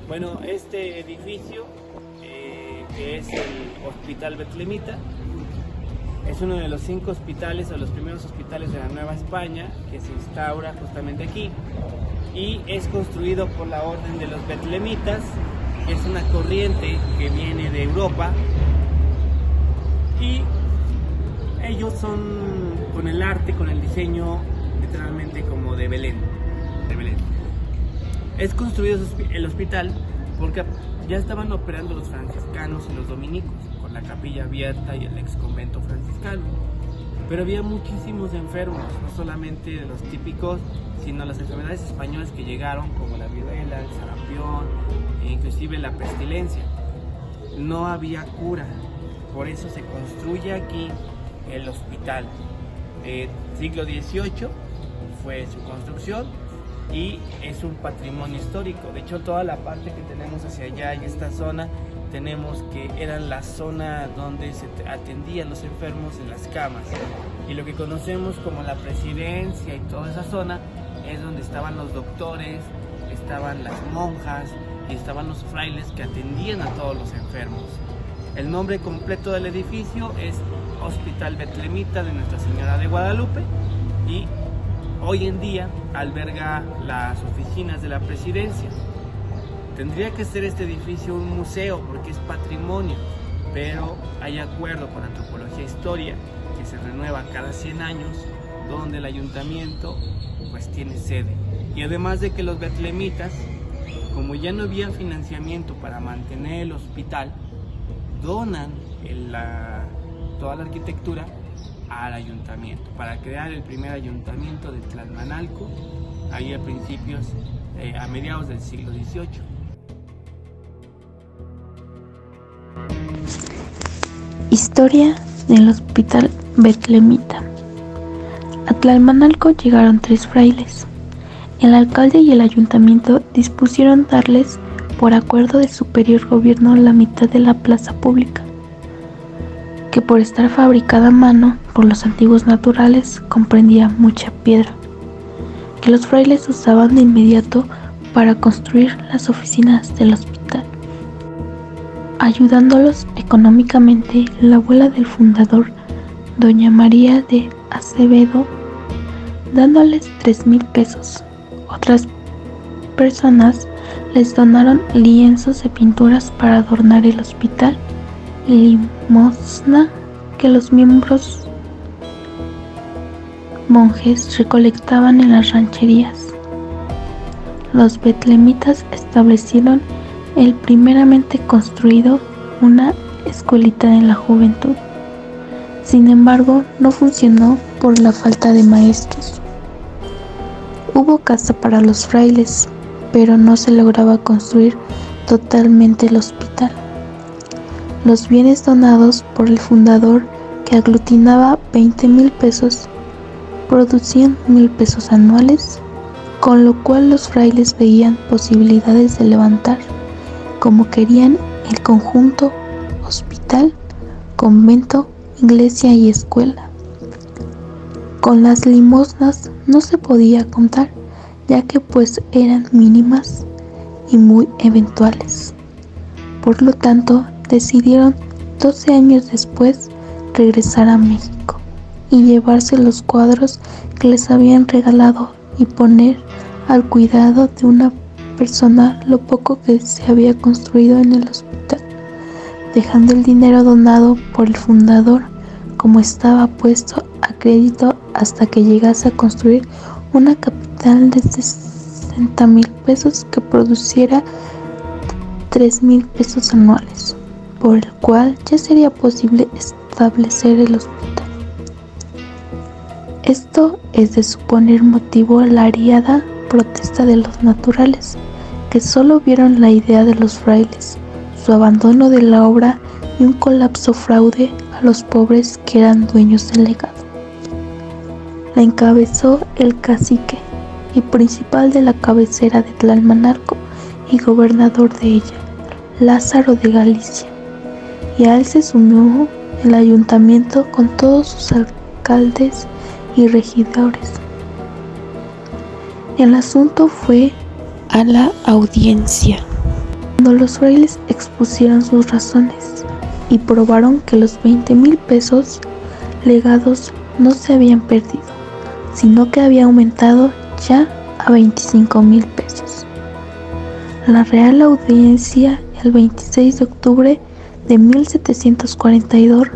Bueno, este edificio, que es el Hospital Betlemita, es uno de los 5 hospitales o los primeros hospitales de la Nueva España que se instaura justamente aquí, y es construido por la Orden de los Betlemitas, que es una corriente que viene de Europa, y ellos son con el arte, con el diseño literalmente como de Belén. Es construido el hospital porque ya estaban operando los franciscanos y los dominicos, con la capilla abierta y el ex convento franciscano. Pero había muchísimos enfermos, no solamente de los típicos, sino las enfermedades españolas que llegaron, como la viruela, el sarampión, e inclusive la pestilencia. No había cura, por eso se construye aquí el hospital. Siglo XVIII fue su construcción y es un patrimonio histórico. De hecho, toda la parte que tenemos hacia allá y esta zona, tenemos que era la zona donde se atendían los enfermos en las camas, y lo que conocemos como la Presidencia y toda esa zona es donde estaban los doctores, estaban las monjas y estaban los frailes que atendían a todos los enfermos. El nombre completo del edificio es Hospital Betlemita de Nuestra Señora de Guadalupe, y hoy en día alberga las oficinas de la Presidencia. Tendría que ser este edificio un museo porque es patrimonio, pero hay acuerdo con Antropología e Historia que se renueva cada 100 años, donde el ayuntamiento pues tiene sede. Y además de que los betlemitas, como ya no había financiamiento para mantener el hospital, donan toda la arquitectura al ayuntamiento para crear el primer ayuntamiento de Tlalmanalco, ahí a mediados del siglo XVIII. Historia del Hospital Betlemita. A Tlalmanalco llegaron 3 frailes. El alcalde y el ayuntamiento dispusieron darles, por acuerdo de superior gobierno, la mitad de la plaza pública, que por estar fabricada a mano por los antiguos naturales comprendía mucha piedra, que los frailes usaban de inmediato para construir las oficinas del hospital. Ayudándolos económicamente, la abuela del fundador, doña María de Acevedo, dándoles 3,000 pesos. Otras personas les donaron lienzos de pinturas para adornar el hospital y limosna que los miembros monjes recolectaban en las rancherías. Los betlemitas establecieron el primeramente construido una escuelita de la juventud. Sin embargo, no funcionó por la falta de maestros. Hubo casa para los frailes, pero no se lograba construir totalmente el hospital. Los bienes donados por el fundador, que aglutinaba 20,000 pesos, producían 1,000 pesos anuales, con lo cual los frailes veían posibilidades de levantar, como querían, el conjunto hospital, convento, iglesia y escuela. Con las limosnas no se podía contar, ya que pues eran mínimas y muy eventuales. Por lo tanto, decidieron 12 años después regresar a México y llevarse los cuadros que les habían regalado y poner al cuidado de una persona lo poco que se había construido en el hospital, dejando el dinero donado por el fundador como estaba puesto a crédito hasta que llegase a construir una capital de 60,000 pesos que produciera 3,000 pesos anuales, por el cual ya sería posible establecer el hospital. Esto es de suponer motivo la ariada protesta de los naturales, que solo vieron la idea de los frailes, su abandono de la obra y un colapso fraude a los pobres que eran dueños del legado. La encabezó el cacique y principal de la cabecera de Tlalmanalco y gobernador de ella, Lázaro de Galicia, y a él se sumó el ayuntamiento con todos sus alcaldes y regidores. El asunto fue a la audiencia. cuando los frailes expusieron sus razones y probaron que los 20,000 pesos legados no se habían perdido, sino que había aumentado ya a 25,000 pesos. La Real Audiencia, el 26 de octubre de 1742,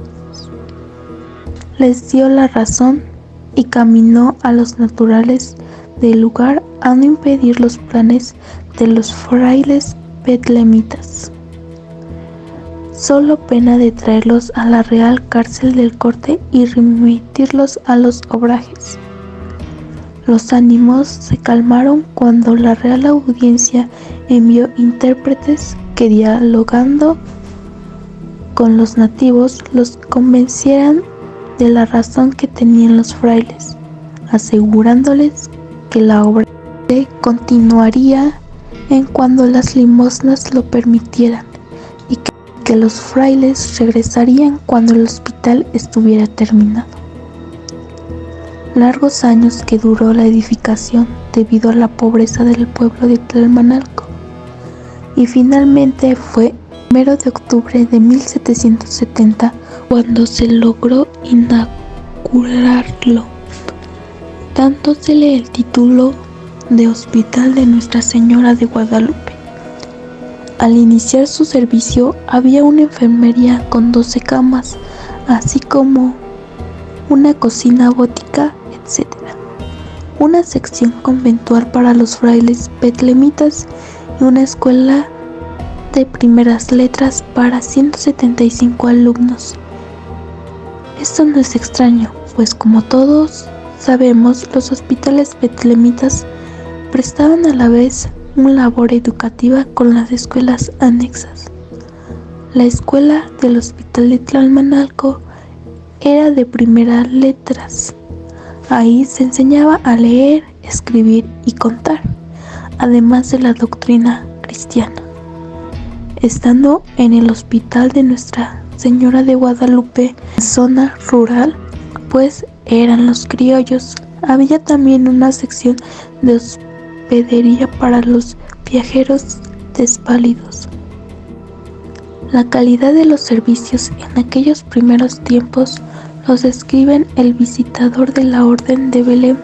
les dio la razón y caminó a los naturales del lugar a no impedir los planes de los frailes betlemitas, solo pena de traerlos a la Real Cárcel del Corte y remitirlos a los obrajes. Los ánimos se calmaron cuando la Real Audiencia envió intérpretes que, dialogando con los nativos, los convencieran de la razón que tenían los frailes, asegurándoles que la obra continuaría en cuando las limosnas lo permitieran y que los frailes regresarían cuando el hospital estuviera terminado. Largos años que duró la edificación debido a la pobreza del pueblo de Tlalmanalco, y finalmente fue el 1 de octubre de 1770 cuando se logró inaugurarlo, dándosele el título de Hospital de Nuestra Señora de Guadalupe. Al iniciar su servicio había una enfermería con 12 camas, así como una cocina gótica, etc. Una sección conventual para los frailes betlemitas y una escuela de primeras letras para 175 alumnos. Esto no es extraño, pues como todos sabemos, los hospitales betlemitas prestaban a la vez una labor educativa con las escuelas anexas. La escuela del Hospital de Tlalmanalco era de primeras letras. Ahí se enseñaba a leer, escribir y contar, además de la doctrina cristiana. Estando en el Hospital de Nuestra Señora de Guadalupe, zona rural, pues eran los criollos, había también una sección de hospedería para los viajeros desvalidos. La calidad de los servicios en aquellos primeros tiempos los describen el visitador de la Orden de Belén,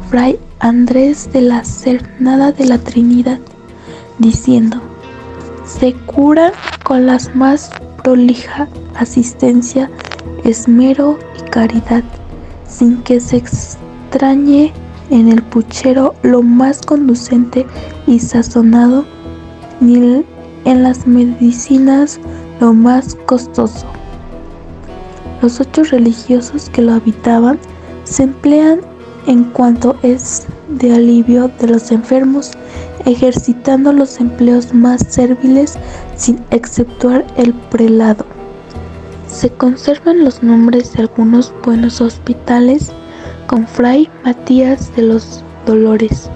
Fray Andrés de la Cernada de la Trinidad, diciendo: se cura con la más prolija asistencia, esmero y caridad, sin que se extrañe en el puchero lo más conducente y sazonado, ni en las medicinas lo más costoso. Los 8 religiosos que lo habitaban se emplean en cuanto es de alivio de los enfermos, ejercitando los empleos más serviles sin exceptuar el prelado. Se conservan los nombres de algunos buenos hospitales, con Fray Matías de los Dolores,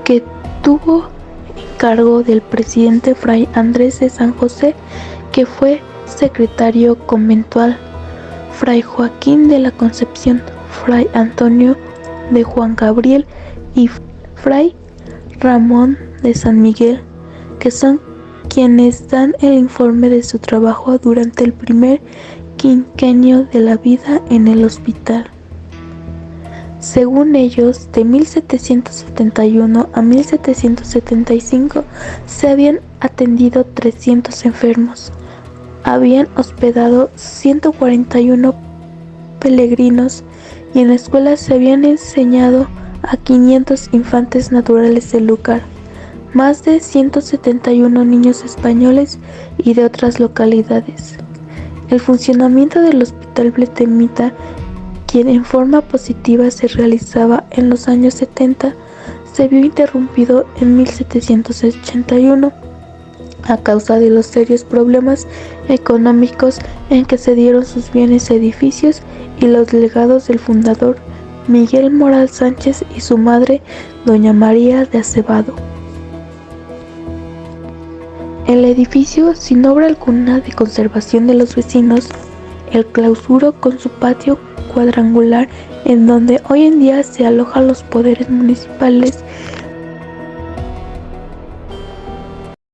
que tuvo encargo del presidente Fray Andrés de San José, que fue secretario conventual, Fray Joaquín de la Concepción, Fray Antonio de Juan Gabriel y Fray Ramón de San Miguel, que son quienes dan el informe de su trabajo durante el primer quinquenio de la vida en el hospital. Según ellos, de 1771 a 1775 se habían atendido 300 enfermos, habían hospedado 141 peregrinos y en la escuela se habían enseñado a 500 infantes naturales del lugar, más de 171 niños españoles y de otras localidades. El funcionamiento del hospital bletlemita, quien en forma positiva se realizaba en los años 70, se vio interrumpido en 1781 a causa de los serios problemas económicos en que se dieron sus bienes edificios y los legados del fundador Miguel Moral Sánchez y su madre doña María de Acevedo. El edificio, sin obra alguna de conservación de los vecinos, el clausuro con su patio cuadrangular en donde hoy en día se alojan los poderes municipales